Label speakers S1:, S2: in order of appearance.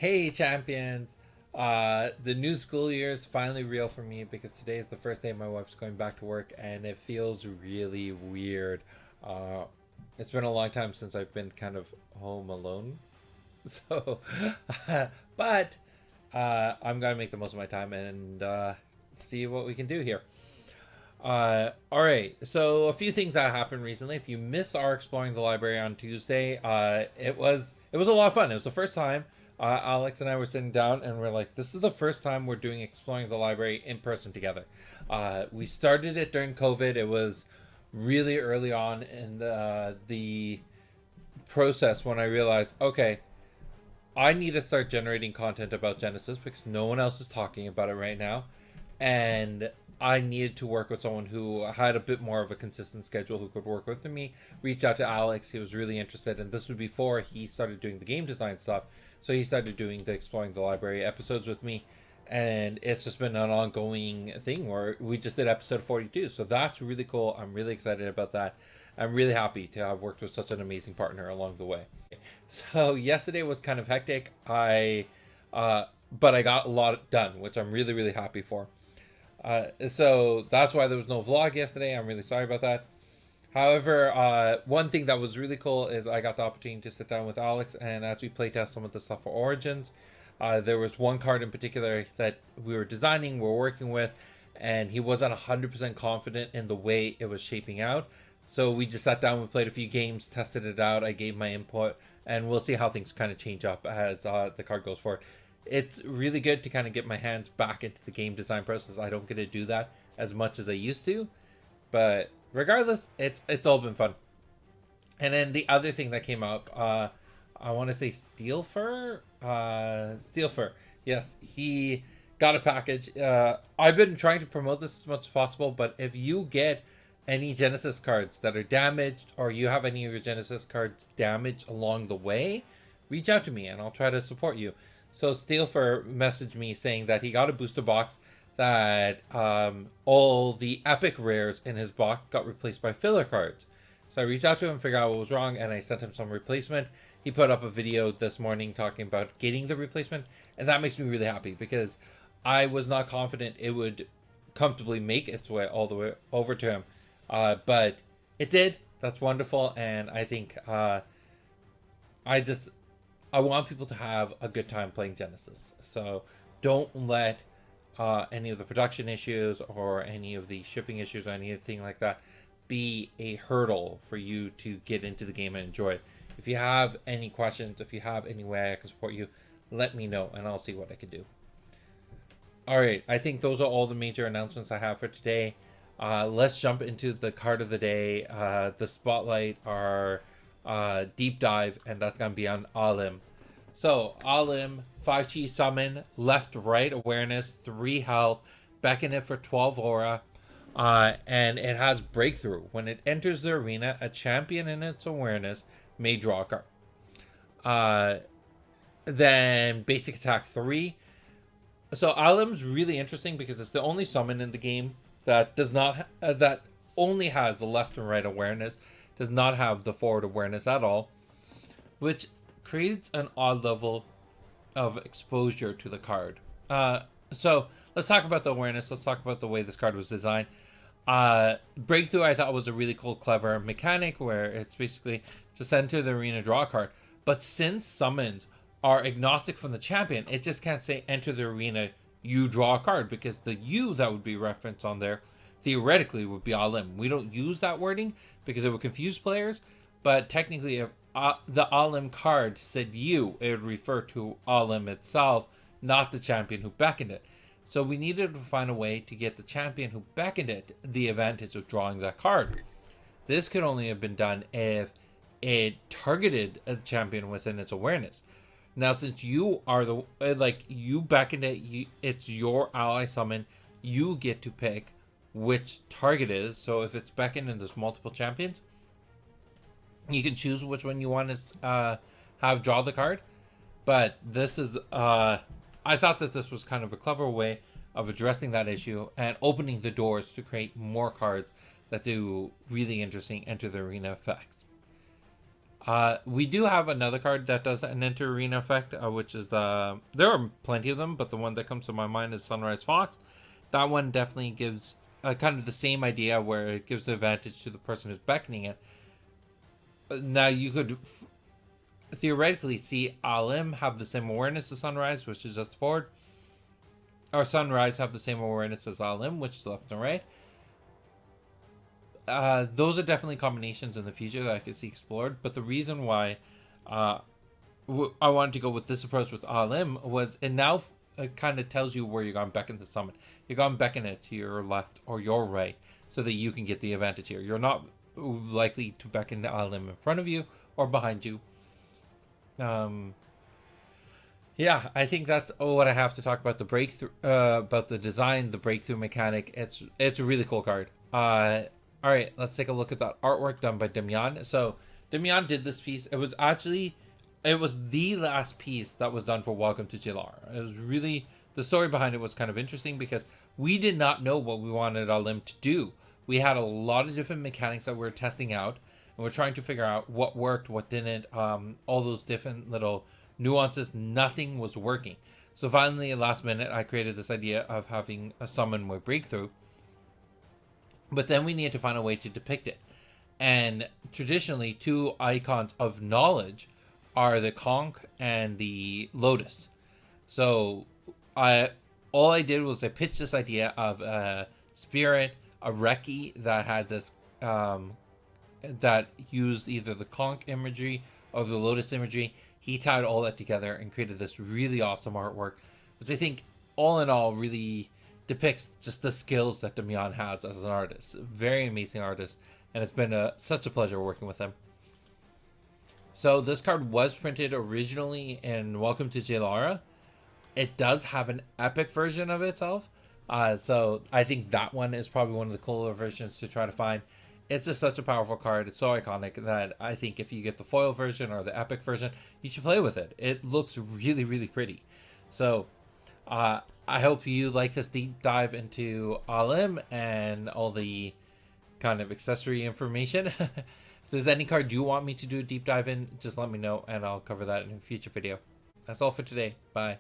S1: Hey champions! The new school year is finally real for me because today is the first day my wife's going back to work and it feels really weird. Uh, it's been a long time since I've been kind of home alone. So, but I'm gonna make the most of my time and see what we can do here. All right. So a few things that happened recently. If you missed our exploring the library on Tuesday, it was a lot of fun. It was the first time Alex and I were sitting down and we're like, this is the first time we're doing exploring the library in person together. We started it during COVID. It was really early on in the process when I realized, okay, I need to start generating content about Genesis because no one else is talking about it right now. And I needed to work with someone who had a bit more of a consistent schedule who could work with me. Reached out to Alex. He was really interested. And this was before he started doing the game design stuff. So he started doing the Exploring the Library episodes with me. And it's just been an ongoing thing where we just did episode 42. So that's really cool. I'm really excited about that. I'm really happy to have worked with such an amazing partner along the way. So yesterday was kind of hectic. But I got a lot done, which I'm really, really happy for. So that's why there was no vlog yesterday. I'm really sorry about that. However, one thing that was really cool is I got the opportunity to sit down with Alex and as we playtest some of the stuff for Origins. There was one card in particular that we were designing, we are working with, and he wasn't 100% confident in the way it was shaping out. So we just sat down, we played a few games, tested it out, I gave my input, and we'll see how things kind of change up as the card goes forward. It's really good to kind of get my hands back into the game design process. I don't get to do that as much as I used to, but regardless, it's all been fun. And then the other thing that came up, I want to say Steelfur. Yes, he got a package. I've been trying to promote this as much as possible, but if you get any Genesis cards that are damaged or you have any of your Genesis cards damaged along the way, reach out to me and I'll try to support you. So Steelfur messaged me saying that he got a booster box that all the epic rares in his box got replaced by filler cards. So I reached out to him, figured out what was wrong, and I sent him some replacement. He put up a video this morning talking about getting the replacement, and that makes me really happy because I was not confident it would comfortably make its way all the way over to him. But it did. That's wonderful, and I think I just I want people to have a good time playing Genesis. So don't let any of the production issues or any of the shipping issues or anything like that be a hurdle for you to get into the game and enjoy it. If you have any questions, if you have any way I can support you, let me know and I'll see what I can do. All right, I think those are all the major announcements I have for today. Let's jump into the card of the day, the spotlight, our deep dive, and that's going to be on Alim. So, Alim, 5 chi summon, left right awareness, 3 health, beckon it for 12 aura, and it has breakthrough. When it enters the arena, a champion in its awareness may draw a card. Then basic attack 3. So Alim's really interesting because it's the only summon in the game that does not that only has the left and right awareness, does not have the forward awareness at all, which creates an odd level of exposure to the card. So let's talk about the awareness. Let's talk about the way this card was designed. Breakthrough I thought was a really cool, clever mechanic where it's basically to send to the arena, draw a card. But since summons are agnostic from the champion, it just can't say enter the arena, you draw a card, because the you that would be referenced on there theoretically would be Alim. We don't use that wording because it would confuse players, but technically if the Alim card said you, it would refer to Alim itself, not the champion who beckoned it. So we needed to find a way to get the champion who beckoned it the advantage of drawing that card. This could only have been done if it targeted a champion within its awareness. Now, since you are you beckoned it, it's your ally summon, you get to pick which target is. So if it's beckoned and there's multiple champions, you can choose which one you want to have draw the card. But this is, I thought that this was kind of a clever way of addressing that issue and opening the doors to create more cards that do really interesting enter the arena effects. We do have another card that does an enter arena effect, which is there are plenty of them, but the one that comes to my mind is Sunrise Fox. That one definitely gives kind of the same idea where it gives the advantage to the person who's beckoning it. Now you could theoretically see Alim have the same awareness as Sunrise, which is just forward, or Sunrise have the same awareness as Alim, which is left and right. Those are definitely combinations in the future that I could see explored. But the reason why I wanted to go with this approach with Alim was it now kind of tells you where you're going to beckon to summon. You're going to beckon it to your left or your right so that you can get the advantage here. You're not likely to beckon the Alim in front of you or behind you. Yeah, I think that's what I have to talk about the breakthrough, about the design, the breakthrough mechanic. It's a really cool card. All right, let's take a look at that artwork done by Demian. So Demian did this piece. It was the last piece that was done for Welcome to Jilara. It was really, the story behind it was kind of interesting because we did not know what we wanted Alim to do. We had a lot of different mechanics that we were testing out, and we're trying to figure out what worked, what didn't, all those different little nuances. Nothing was working. So finally, last minute, I created this idea of having a summon with breakthrough. But then we needed to find a way to depict it. And traditionally, two icons of knowledge are the conch and the lotus. So all I did was I pitched this idea of a spirit, a Reki that had this that used either the conch imagery or the lotus imagery. He tied all that together and created this really awesome artwork, which I think all in all really depicts just the skills that Demian has as an artist. Very amazing artist, and it's been such a pleasure working with him. So this card was printed originally in Welcome to Jilara. It does have an epic version of itself, so I think that one is probably one of the cooler versions to try to find. It's just such a powerful card. It's so iconic that I think if you get the foil version or the epic version, you should play with it. It looks really, really pretty. So I hope you like this deep dive into Alim and all the kind of accessory information. If there's any card you want me to do a deep dive in, just let me know and I'll cover that in a future video. That's all for today. Bye.